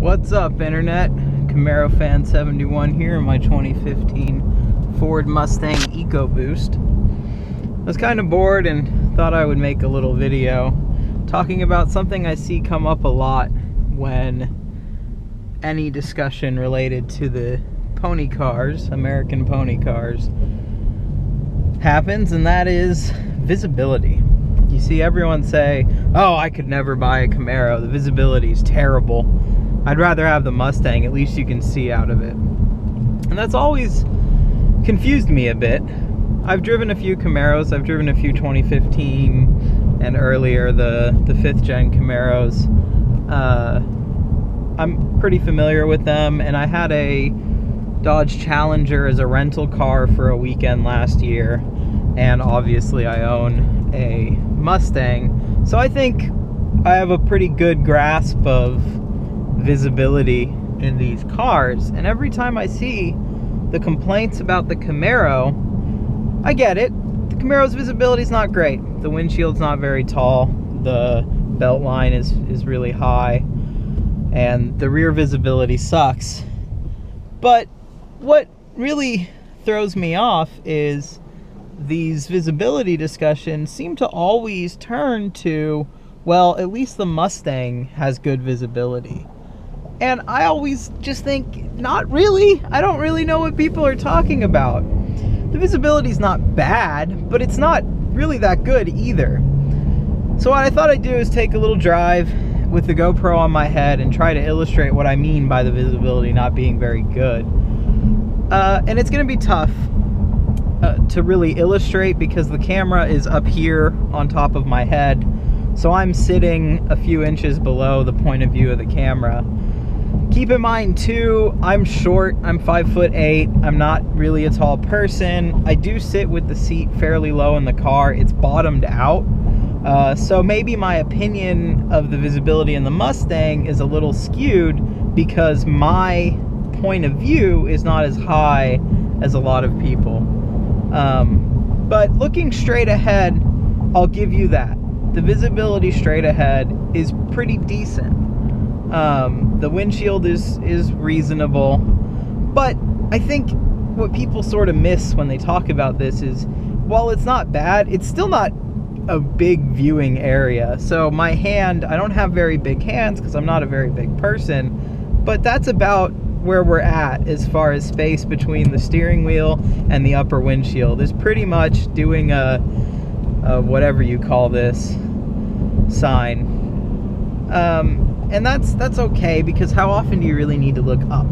What's up, internet? Camaro Fan 71 here in my 2015 Ford Mustang EcoBoost. I was kind of bored and thought I would make a little video talking about something I see come up a lot when any discussion related to the pony cars, American pony cars, happens, and that is visibility. You see everyone say, oh, I could never buy a Camaro, the visibility is terrible. I'd rather have the Mustang, at least you can see out of it. And that's always confused me a bit. I've driven a few Camaros, I've driven a few 2015 and earlier, the 5th gen Camaros. I'm pretty familiar with them, and I had a Dodge Challenger as a rental car for a weekend last year, and obviously I own a Mustang. So I think I have a pretty good grasp of visibility in these cars, and every time I see the complaints about the Camaro, I get it. The Camaro's visibility is not great. The windshield's not very tall, the belt line is really high, and the rear visibility sucks. But what really throws me off is these visibility discussions seem to always turn to, well, at least the Mustang has good visibility. And I always just think, not really. I don't really know what people are talking about. The visibility's not bad, but it's not really that good either. So what I thought I'd do is take a little drive with the GoPro on my head and try to illustrate what I mean by the visibility not being very good. And it's gonna be tough to really illustrate because the camera is up here on top of my head. So I'm sitting a few inches below the point of view of the camera. Keep in mind too, I'm short, I'm 5'8", I'm not really a tall person. I do sit with the seat fairly low in the car, it's bottomed out. So maybe my opinion of the visibility in the Mustang is a little skewed because my point of view is not as high as a lot of people. But looking straight ahead, I'll give you that. The visibility straight ahead is pretty decent. The windshield is reasonable, but I think what people sort of miss when they talk about this is, while it's not bad, it's still not a big viewing area. So my hand, I don't have very big hands because I'm not a very big person, but that's about where we're at as far as space between the steering wheel and the upper windshield is pretty much doing a whatever you call this sign. And that's okay, because how often do you really need to look up?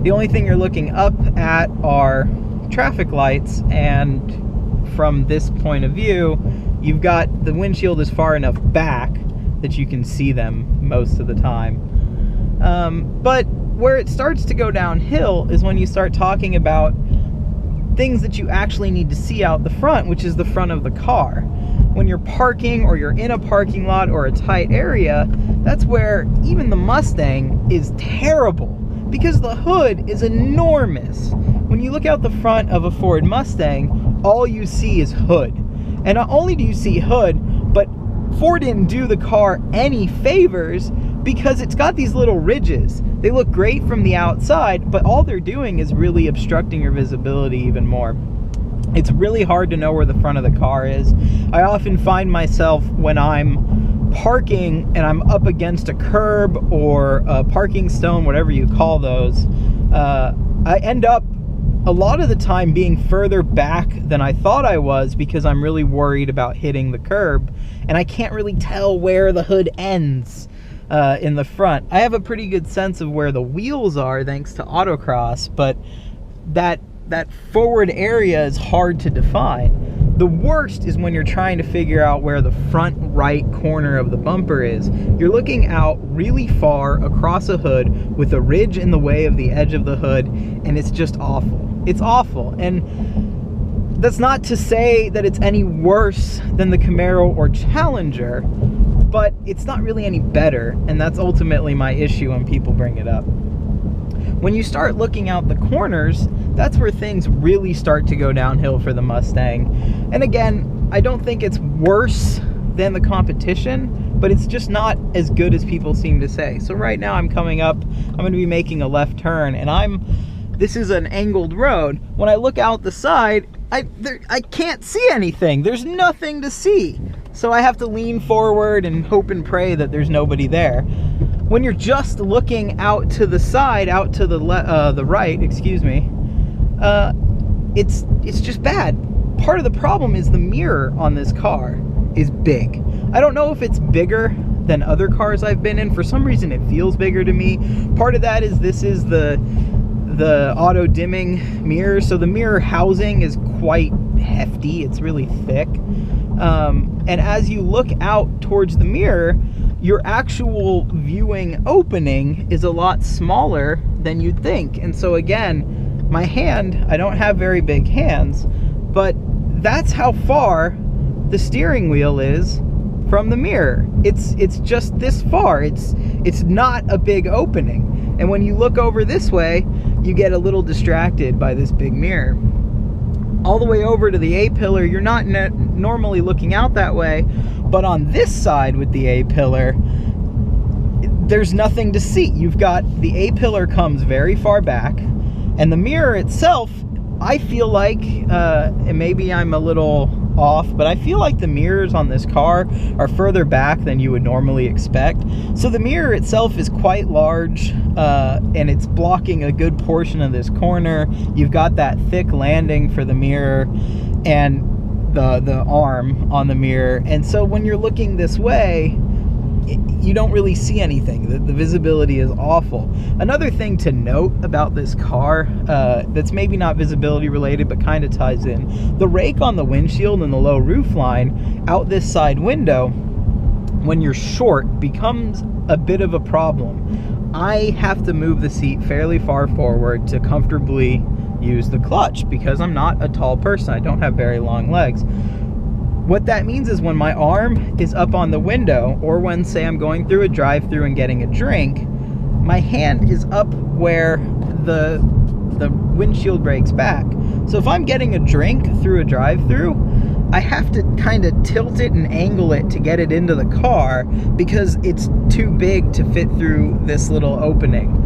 The only thing you're looking up at are traffic lights, and from this point of view, you've got the windshield is far enough back that you can see them most of the time. But where it starts to go downhill is when you start talking about things that you actually need to see out the front, which is the front of the car. When you're parking or you're in a parking lot or a tight area, that's where even the Mustang is terrible because the hood is enormous. When you look out the front of a Ford Mustang, all you see is hood. And not only do you see hood, but Ford didn't do the car any favors because it's got these little ridges. They look great from the outside, but all they're doing is really obstructing your visibility even more. It's really hard to know where the front of the car is. I often find myself when I'm parking and I'm up against a curb or a parking stone, whatever you call those, I end up a lot of the time being further back than I thought I was because I'm really worried about hitting the curb, and I can't really tell where the hood ends in the front. I have a pretty good sense of where the wheels are thanks to autocross, but that forward area is hard to define. The worst is when you're trying to figure out where the front right corner of the bumper is. You're looking out really far across a hood with a ridge in the way of the edge of the hood, and it's just awful. It's awful. And that's not to say that it's any worse than the Camaro or Challenger, but it's not really any better, and that's ultimately my issue when people bring it up. When you start looking out the corners, that's where things really start to go downhill for the Mustang. And again, I don't think it's worse than the competition, but it's just not as good as people seem to say. So right now I'm coming up, I'm going to be making a left turn, and this is an angled road. When I look out the side, I can't see anything. There's nothing to see. So I have to lean forward and hope and pray that there's nobody there. When you're just looking out to the side, out to the right, excuse me, it's just bad. Part of the problem is the mirror on this car is big. I don't know if it's bigger than other cars I've been in. For some reason it feels bigger to me. Part of that is this is the auto dimming mirror, so the mirror housing is quite hefty. It's really thick. And as you look out towards the mirror, your actual viewing opening is a lot smaller than you'd think. And so again, my hand, I don't have very big hands, but that's how far the steering wheel is from the mirror. It's just this far. It's not a big opening. And when you look over this way, you get a little distracted by this big mirror. All the way over to the A-pillar, you're not normally looking out that way, but on this side with the A-pillar, there's nothing to see. You've got the A-pillar comes very far back, and the mirror itself, I feel like, and maybe I'm a little off, but I feel like the mirrors on this car are further back than you would normally expect. So the mirror itself is quite large, and it's blocking a good portion of this corner. You've got that thick landing for the mirror and the arm on the mirror, and so when you're looking this way, you don't really see anything. The visibility is awful. Another thing to note about this car that's maybe not visibility related but kind of ties in, the rake on the windshield and the low roof line out this side window, when you're short, becomes a bit of a problem. I have to move the seat fairly far forward to comfortably use the clutch because I'm not a tall person. I don't have very long legs. What that means is when my arm is up on the window, or when, say, I'm going through a drive-through and getting a drink, my hand is up where the windshield breaks back. So if I'm getting a drink through a drive-through, I have to kind of tilt it and angle it to get it into the car because it's too big to fit through this little opening.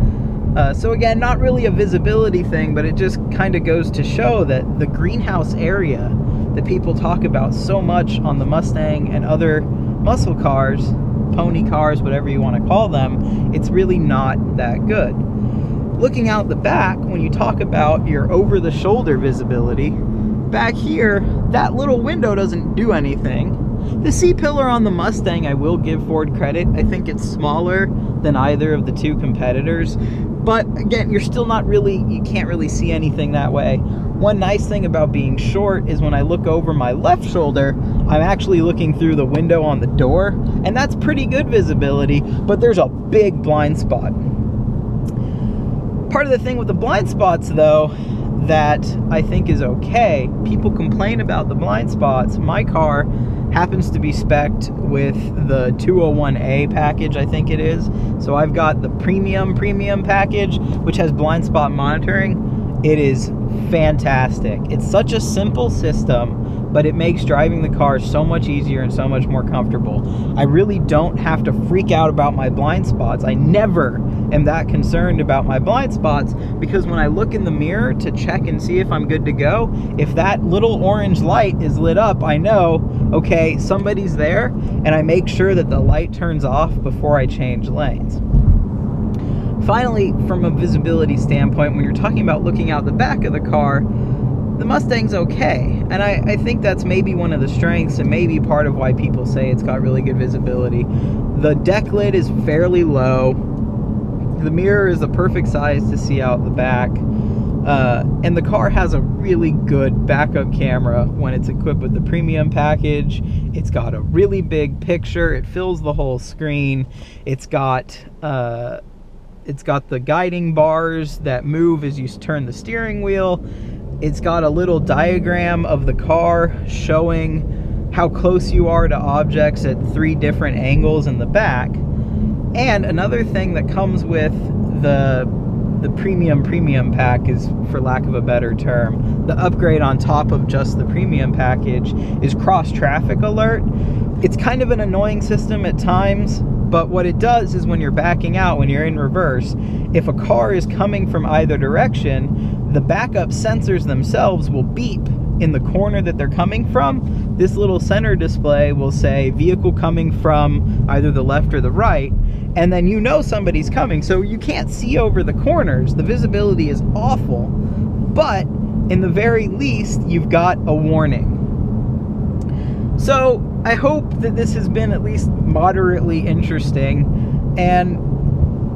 So again, not really a visibility thing, but it just kind of goes to show that the greenhouse area that people talk about so much on the Mustang and other muscle cars, pony cars, whatever you want to call them, it's really not that good. Looking out the back, when you talk about your over-the-shoulder visibility, back here, that little window doesn't do anything. The C-pillar on the Mustang, I will give Ford credit. I think it's smaller than either of the two competitors. But again, you're still not really, you can't really see anything that way. One nice thing about being short is when I look over my left shoulder, I'm actually looking through the window on the door, and that's pretty good visibility, but there's a big blind spot. Part of the thing with the blind spots, though, that I think is okay, people complain about the blind spots. My car happens to be spec'd with the 201A package, I think it is. So I've got the premium package, which has blind spot monitoring. It is fantastic. It's such a simple system, but it makes driving the car so much easier and so much more comfortable. I really don't have to freak out about my blind spots. I never am that concerned about my blind spots because when I look in the mirror to check and see if I'm good to go, if that little orange light is lit up, I know, okay, somebody's there, and I make sure that the light turns off before I change lanes. Finally, from a visibility standpoint, when you're talking about looking out the back of the car, the Mustang's okay. And I think that's maybe one of the strengths and maybe part of why people say it's got really good visibility. The deck lid is fairly low. The mirror is the perfect size to see out the back. And the car has a really good backup camera when it's equipped with the premium package. It's got a really big picture. It fills the whole screen. It's got the guiding bars that move as you turn the steering wheel. It's got a little diagram of the car showing how close you are to objects at 3 different angles in the back. And another thing that comes with the the premium pack is, for lack of a better term. The upgrade on top of just the premium package is cross traffic alert. It's kind of an annoying system at times, but what it does is when you're backing out, when you're in reverse, if a car is coming from either direction, the backup sensors themselves will beep in the corner that they're coming from. This little center display will say vehicle coming from either the left or the right, and then you know somebody's coming, so you can't see over the corners. The visibility is awful, but in the very least, you've got a warning. So I hope that this has been at least moderately interesting, and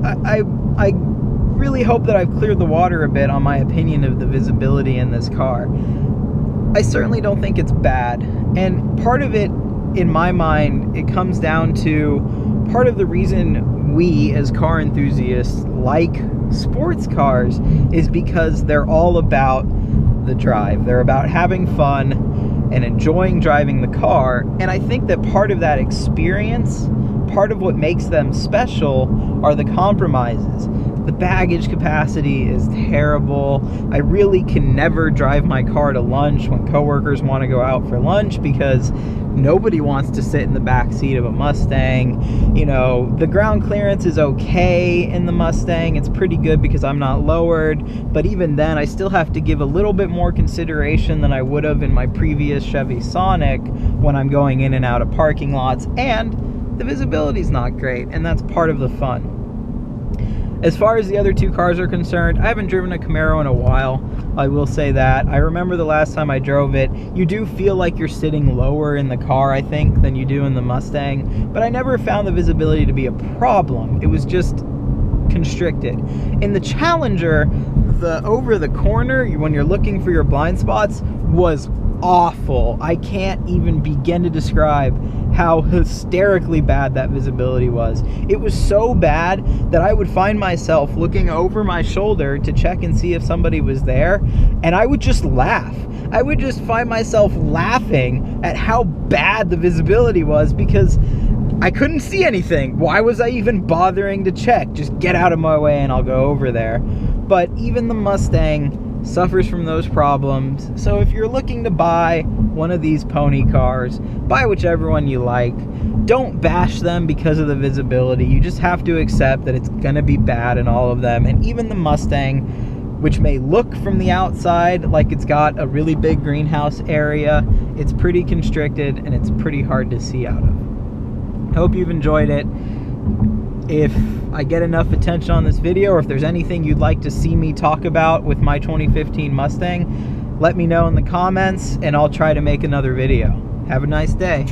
I really hope that I've cleared the water a bit on my opinion of the visibility in this car. I certainly don't think it's bad, and part of it, in my mind, it comes down to part of the reason we as car enthusiasts like sports cars is because they're all about the drive. They're about having fun and enjoying driving the car, and I think that part of that experience, part of what makes them special, are the compromises. The baggage capacity is terrible. I really can never drive my car to lunch when coworkers want to go out for lunch because nobody wants to sit in the back seat of a Mustang. You know, the ground clearance is okay in the Mustang. It's pretty good because I'm not lowered, but even then I still have to give a little bit more consideration than I would have in my previous Chevy Sonic when I'm going in and out of parking lots, and the visibility is not great, and that's part of the fun. As far as the other two cars are concerned, I haven't driven a Camaro in a while. I will say that. I remember the last time I drove it, you do feel like you're sitting lower in the car, I think, than you do in the Mustang, but I never found the visibility to be a problem. It was just constricted. In the Challenger, the over the corner, when you're looking for your blind spots, was awful. I can't even begin to describe how hysterically bad that visibility was. It was so bad that I would find myself looking over my shoulder to check and see if somebody was there, and I would just laugh. I would just find myself laughing at how bad the visibility was because I couldn't see anything. Why was I even bothering to check? Just get out of my way and I'll go over there. But even the Mustang suffers from those problems. So if you're looking to buy one of these pony cars, buy whichever one you like. Don't bash them because of the visibility. You just have to accept that it's gonna be bad in all of them. And even the Mustang, which may look from the outside like it's got a really big greenhouse area, it's pretty constricted and it's pretty hard to see out of. I hope you've enjoyed it. If I get enough attention on this video, or if there's anything you'd like to see me talk about with my 2015 Mustang, let me know in the comments and I'll try to make another video. Have a nice day.